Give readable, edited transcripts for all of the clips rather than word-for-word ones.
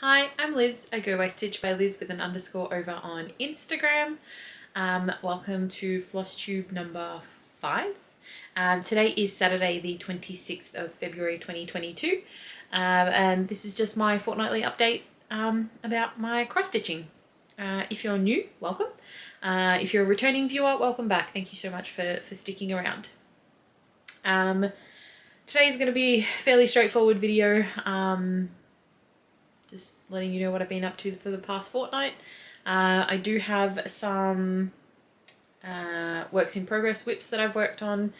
Hi, I'm Liz. I go by Stitch by Liz with an underscore over on Instagram. Welcome to Flosstube number 5. Today is Saturday the 26th of February 2022 and this is just my fortnightly update about my cross stitching. If you're new, welcome. If you're a returning viewer, welcome back. Thank you so much for sticking around. Today is going to be a fairly straightforward video. Just letting you know what I've been up to for the past fortnight. I do have some works in progress whips that I've worked on.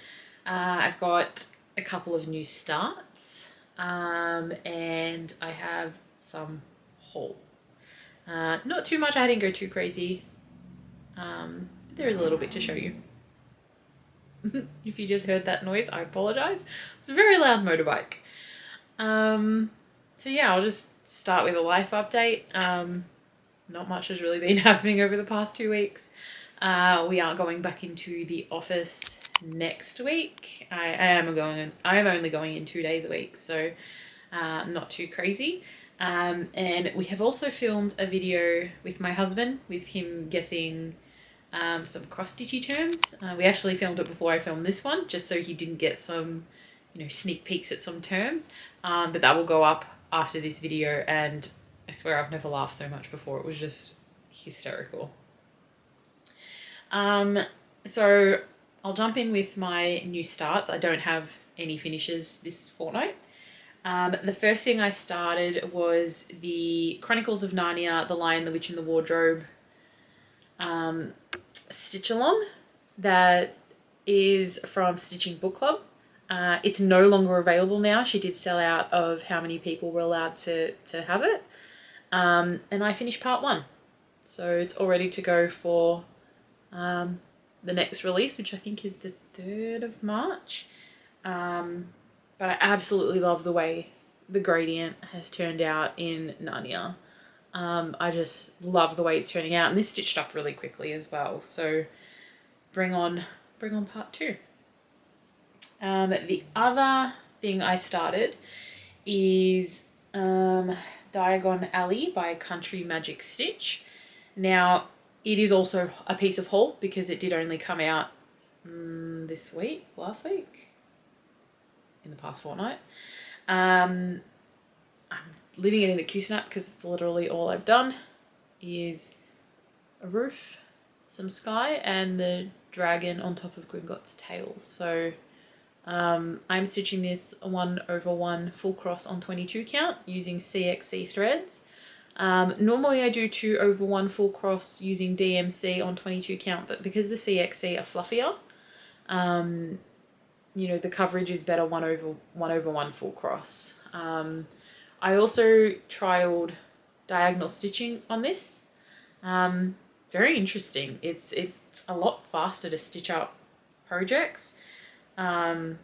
I've got a couple of new starts and I have some haul. Not too much, I didn't go too crazy, but there is a little bit to show you. If you just heard that noise, I apologise. It's a very loud motorbike. So yeah, I'll just start with a life update. Not much has really been happening over the past 2 weeks. We are going back into the office next week. I am only going in 2 days a week, so not too crazy. And we have also filmed a video with my husband, with him guessing some cross-stitchy terms. We actually filmed it before I filmed this one, just so he didn't get some, sneak peeks at some terms. But that will go up after this video, and I swear I've never laughed so much before. It was just hysterical. So I'll jump in with my new starts. I don't have any finishes this fortnight. The first thing I started was the Chronicles of Narnia, The Lion, the Witch and the Wardrobe stitch along that is from Stitching Book Club. It's no longer available now. She did sell out of how many people were allowed to have it. And I finished part 1. So it's all ready to go for the next release, which I think is the 3rd of March. But I absolutely love the way the gradient has turned out in Narnia. I just love the way it's turning out, and this stitched up really quickly as well. So bring on part 2. The other thing I started is Diagon Alley by Country Magic Stitch. Now, it is also a piece of haul because it did only come out last week, in the past fortnight. I'm leaving it in the Q-snap because it's literally all I've done is a roof, some sky, and the dragon on top of Gringotts' tail. So I'm stitching this 1/1 full cross on 22 count using CXC threads. Normally I do 2/1 full cross using DMC on 22 count, but because the CXC are fluffier, the coverage is better 1/1 full cross. I also trialed diagonal stitching on this. Very interesting. It's a lot faster to stitch up projects. So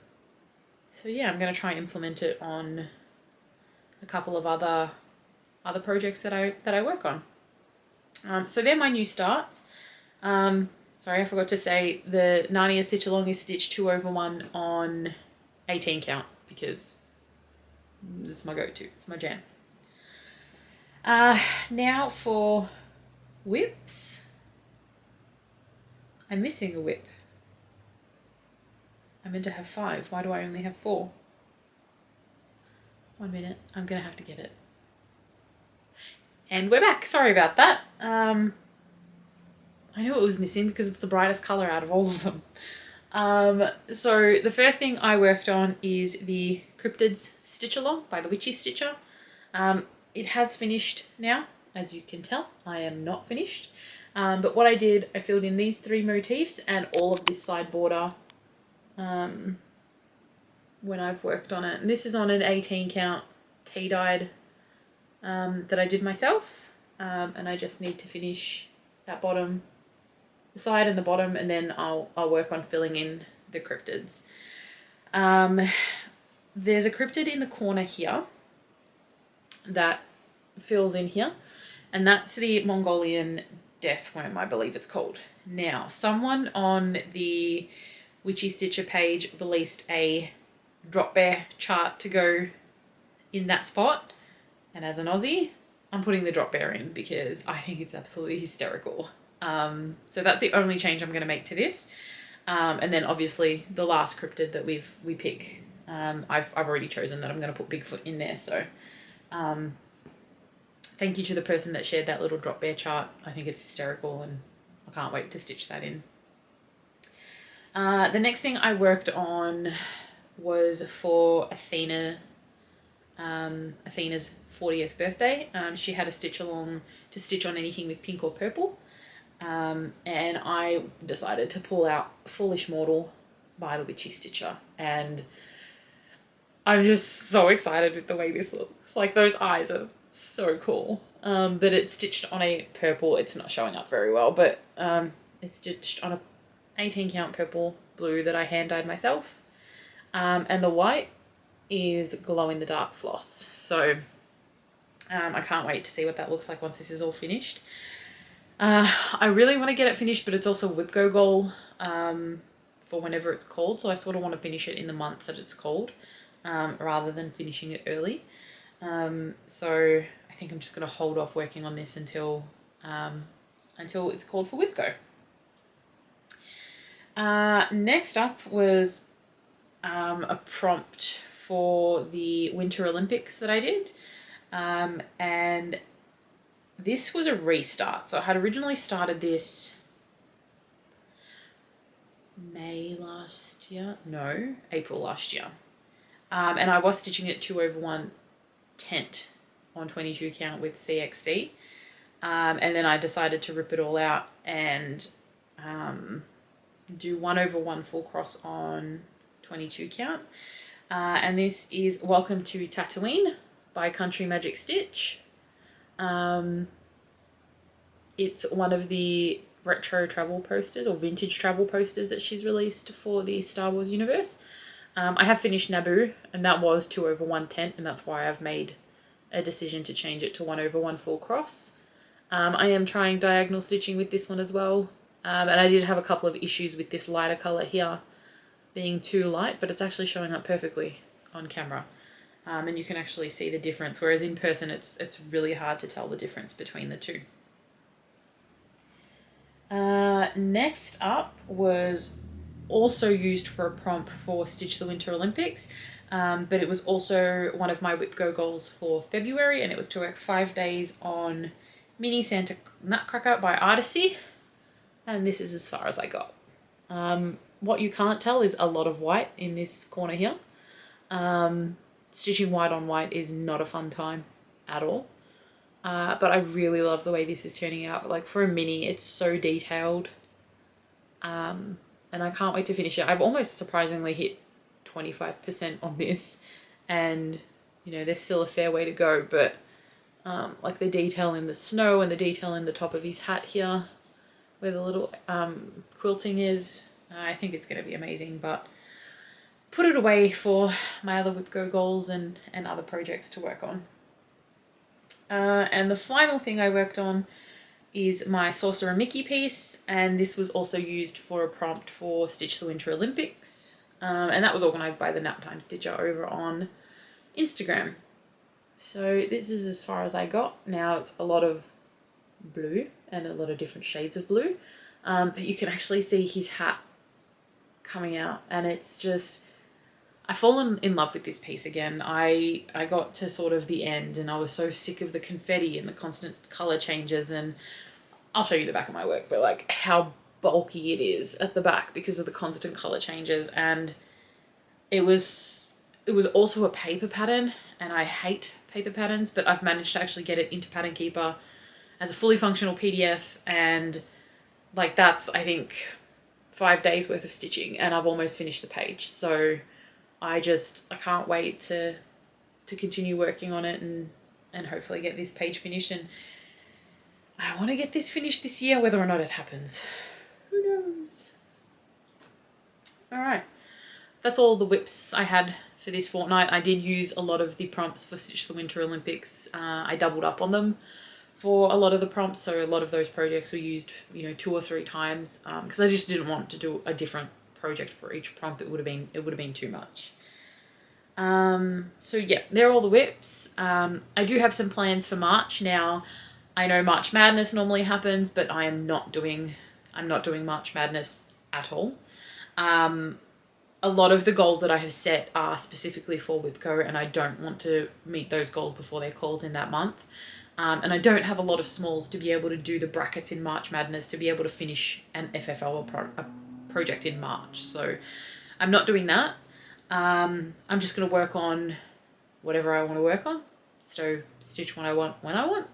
yeah, I'm going to try and implement it on a couple of other projects that I work on. So they're my new starts. Sorry, I forgot to say the Narnia stitch along is stitched 2/1 on 18 count because it's my go-to, it's my jam. Now for whips. I'm missing a whip. I meant to have 5. Why do I only have 4? 1 minute. I'm going to have to get it. And we're back. Sorry about that. I knew it was missing because it's the brightest colour out of all of them. So the first thing I worked on is the Cryptids Stitch Along by the Witchy Stitcher. It has finished now, as you can tell. I am not finished. But what I did, I filled in these 3 motifs and all of this side border when I've worked on it. And this is on an 18 count tea-dyed that I did myself, and I just need to finish that bottom, the side and the bottom, and then I'll work on filling in the cryptids. There's a cryptid in the corner here that fills in here, and that's the Mongolian death worm, I believe it's called. Now, someone on the Witchy Stitcher page released a drop bear chart to go in that spot, and as an Aussie, I'm putting the drop bear in because I think it's absolutely hysterical. So that's the only change I'm going to make to this. And then obviously the last cryptid that we pick, I've already chosen that I'm going to put Bigfoot in there. So thank you to the person that shared that little drop bear chart. I think it's hysterical and I can't wait to stitch that in. The next thing I worked on was for Athena's 40th birthday. She had a stitch along to stitch on anything with pink or purple. And I decided to pull out Foolish Mortal by the Witchy Stitcher. And I'm just so excited with the way this looks. Like, those eyes are so cool. But it's stitched on a purple. It's not showing up very well, but it's stitched on a 18 count purple blue that I hand dyed myself. And the white is glow in the dark floss. So I can't wait to see what that looks like once this is all finished. I really want to get it finished, but it's also Whip Go goal for whenever it's called. So I sort of want to finish it in the month that it's called rather than finishing it early. So I think I'm just going to hold off working on this until it's called for Whip Go. Next up was a prompt for the Winter Olympics that I did. And this was a restart. So I had originally started this April last year. And I was stitching it 2/1 tent on 22 count with CXC. And then I decided to rip it all out and do 1/1 full cross on 22 count. And this is Welcome to Tatooine by Country Magic Stitch. It's one of the retro travel posters or vintage travel posters that she's released for the Star Wars universe. I have finished Naboo, and that was 2/1 tent, and that's why I've made a decision to change it to 1/1 full cross. I am trying diagonal stitching with this one as well, and I did have a couple of issues with this lighter colour here being too light, but it's actually showing up perfectly on camera. And you can actually see the difference, whereas in person it's really hard to tell the difference between the two. Next up was also used for a prompt for Stitch the Winter Olympics, but it was also one of my Whip Go goals for February, and it was to work 5 days on Mini Santa Nutcracker by Artisy, and this is as far as I got. What you can't tell is a lot of white in this corner here. Stitching white on white is not a fun time at all. But I really love the way this is turning out. Like, for a mini, it's so detailed. And I can't wait to finish it. I've almost surprisingly hit 25% on this. And, you know, there's still a fair way to go. But, like, the detail in the snow and the detail in the top of his hat here, where the little quilting is, I think it's going to be amazing. But put it away for my other Whip Go goals and other projects to work on. And the final thing I worked on is my Sorcerer Mickey piece, and this was also used for a prompt for Stitch the Winter Olympics, and that was organised by the Naptime Stitcher over on Instagram. So this is as far as I got. Now it's a lot of blue and a lot of different shades of blue, but you can actually see his hat coming out, and it's just... I've fallen in love with this piece again. I got to sort of the end and I was so sick of the confetti and the constant colour changes, and I'll show you the back of my work, but like how bulky it is at the back because of the constant colour changes. And it was also a paper pattern, and I hate paper patterns, but I've managed to actually get it into Pattern Keeper as a fully functional PDF, and like that's, I think, 5 days worth of stitching, and I've almost finished the page. So I can't wait to continue working on it and hopefully get this page finished. And I want to get this finished this year, whether or not it happens. Who knows? All right. That's all the whips I had for this fortnight. I did use a lot of the prompts for Stitch the Winter Olympics. I doubled up on them for a lot of the prompts. So a lot of those projects were used, 2 or 3 times because I just didn't want to do a different project for each prompt. It would have been too much. So yeah, they're all the whips. I do have some plans for March. Now, I know March Madness normally happens, but I'm not doing March Madness at all. A lot of the goals that I have set are specifically for WIPCO, and I don't want to meet those goals before they're called in that month. And I don't have a lot of smalls to be able to do the brackets in March Madness to be able to finish an FFL a project in March. So I'm not doing that. I'm just going to work on whatever I want to work on. So stitch what I want when I want.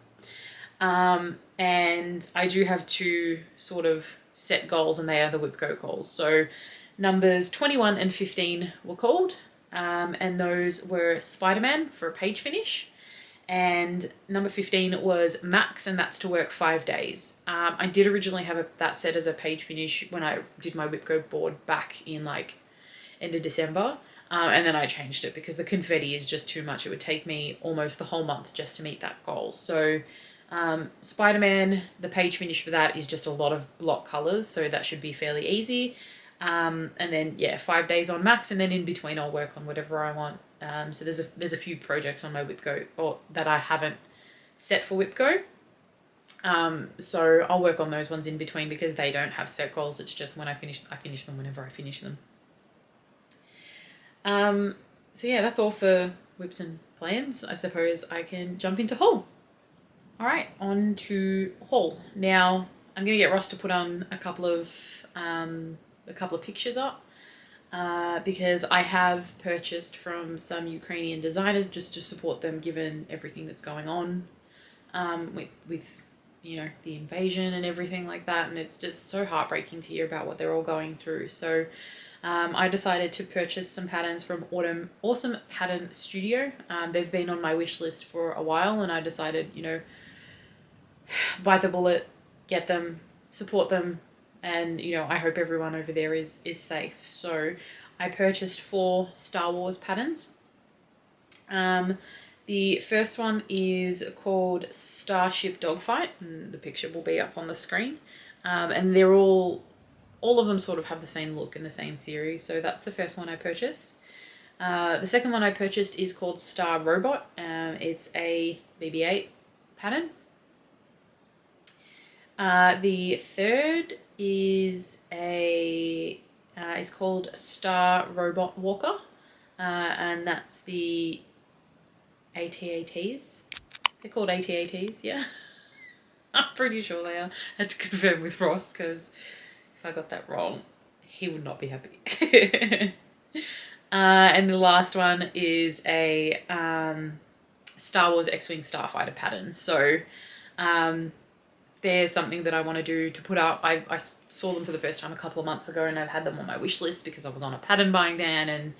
And I do have two sort of set goals, and they are the WIPCO goals. So numbers 21 and 15 were called, and those were Spider-Man for a page finish. And number 15 was Max, and that's to work 5 days. I did originally have that set as a page finish when I did my WIPCO board back in like end of December. And then I changed it because the confetti is just too much. It would take me almost the whole month just to meet that goal. So Spider-Man, the page finish for that is just a lot of block colors, so that should be fairly easy. And then yeah, 5 days on Max, and then in between I'll work on whatever I want. So there's a few projects on my WIPCO or that I haven't set for WIPCO. So I'll work on those ones in between because they don't have set goals. It's just when I finish them whenever I finish them. So yeah, that's all for whips and plans. I suppose I can jump into haul. All right, on to haul. Now I'm gonna get Ross to put on a couple of pictures up because I have purchased from some Ukrainian designers just to support them, given everything that's going on with you know, the invasion and everything like that, and it's just so heartbreaking to hear about what they're all going through. So I decided to purchase some patterns from Awesome Pattern Studio. They've been on my wish list for a while, and I decided, you know, bite the bullet, get them, support them, and you know, I hope everyone over there is safe. So I purchased 4 Star Wars patterns. The first one is called Starship Dogfight, and the picture will be up on the screen. And they're all of them sort of have the same look in the same series, so that's the first one I purchased. The second one I purchased is called Star Robot. It's a BB-8 pattern. The third is is called Star Robot Walker, and that's the AT-ATs. They're called AT-ATs, yeah. I'm pretty sure they are. I had to confirm with Ross because if I got that wrong, he would not be happy. And the last one is a Star Wars X-Wing Starfighter pattern. So there's something that I want to do to put up. I saw them for the first time a couple of months ago, and I've had them on my wish list because I was on a pattern buying ban, and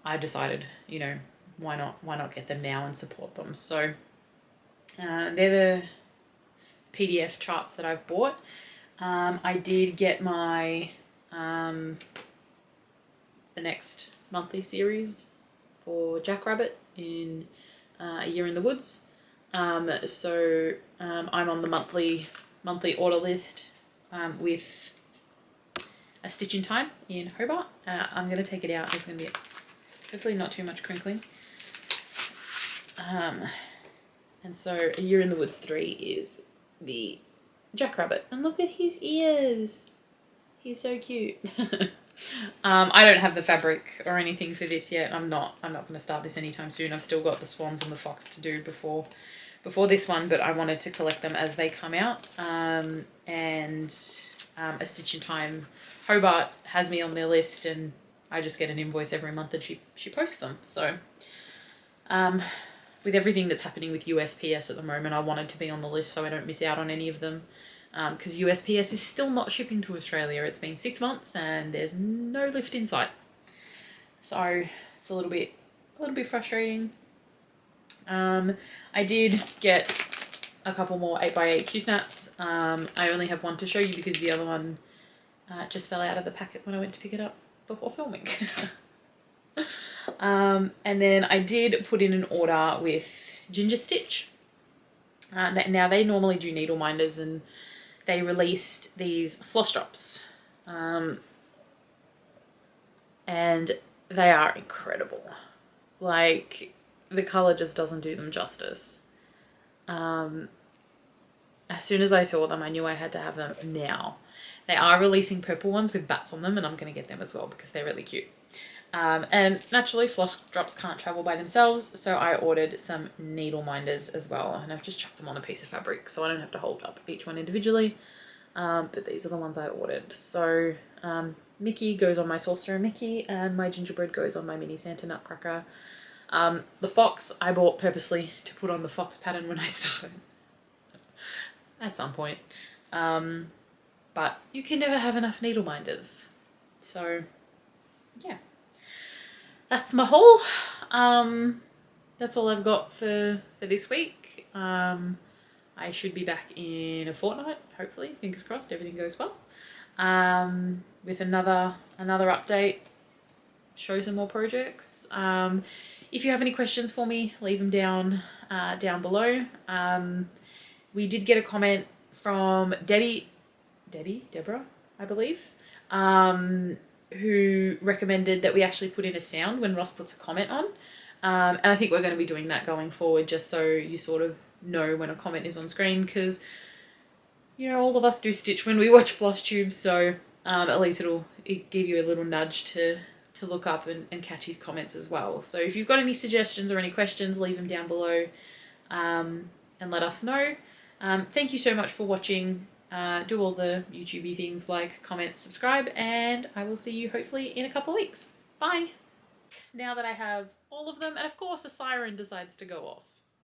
I decided, you know, why not get them now and support them. So they're the PDF charts that I've bought. I did get my the next monthly series for Jackrabbit in A Year in the Woods. So I'm on the monthly order list with a stitch in time in Hobart. I'm going to take it out. There's going to be hopefully not too much crinkling. And so A Year in the Woods 3 is the Jackrabbit, and look at his ears. He's so cute. I don't have the fabric or anything for this yet. I'm not going to start this anytime soon. I've still got the swans and the fox to do before this one, but I wanted to collect them as they come out. And A Stitch in Time Hobart has me on their list, and I just get an invoice every month and she posts them. So with everything that's happening with USPS at the moment, I wanted to be on the list so I don't miss out on any of them. Because USPS is still not shipping to Australia. It's been 6 months and there's no lift in sight. So it's a little bit frustrating. I did get a couple more 8x8 Q-snaps. I only have one to show you because the other one just fell out of the packet when I went to pick it up before filming. And then I did put in an order with Ginger Stitch. Now they normally do needle minders, and they released these floss drops. And they are incredible. Like, the colour just doesn't do them justice. As soon as I saw them, I knew I had to have them now. They are releasing purple ones with bats on them, and I'm going to get them as well because they're really cute. And naturally, floss drops can't travel by themselves, so I ordered some needle minders as well, and I've just chucked them on a piece of fabric so I don't have to hold up each one individually. But these are the ones I ordered. So Mickey goes on my Sorcerer Mickey, and my gingerbread goes on my mini Santa Nutcracker. The fox I bought purposely to put on the fox pattern when I started. At some point. But you can never have enough needle minders. So, yeah. That's my haul. That's all I've got for this week. I should be back in a fortnight, hopefully. Fingers crossed, everything goes well. With another update. Show some more projects. If you have any questions for me, leave them down below. We did get a comment from Deborah, I believe, who recommended that we actually put in a sound when Ross puts a comment on. And I think we're going to be doing that going forward, just so you sort of know when a comment is on screen, because, you know, all of us do stitch when we watch Flosstube, so at least it'll give you a little nudge to look up and catch his comments as well. So if you've got any suggestions or any questions, leave them down below and let us know. Thank you so much for watching. Do all the YouTubey things like comment, subscribe, and I will see you hopefully in a couple of weeks. Bye! Now that I have all of them, and of course a siren decides to go off.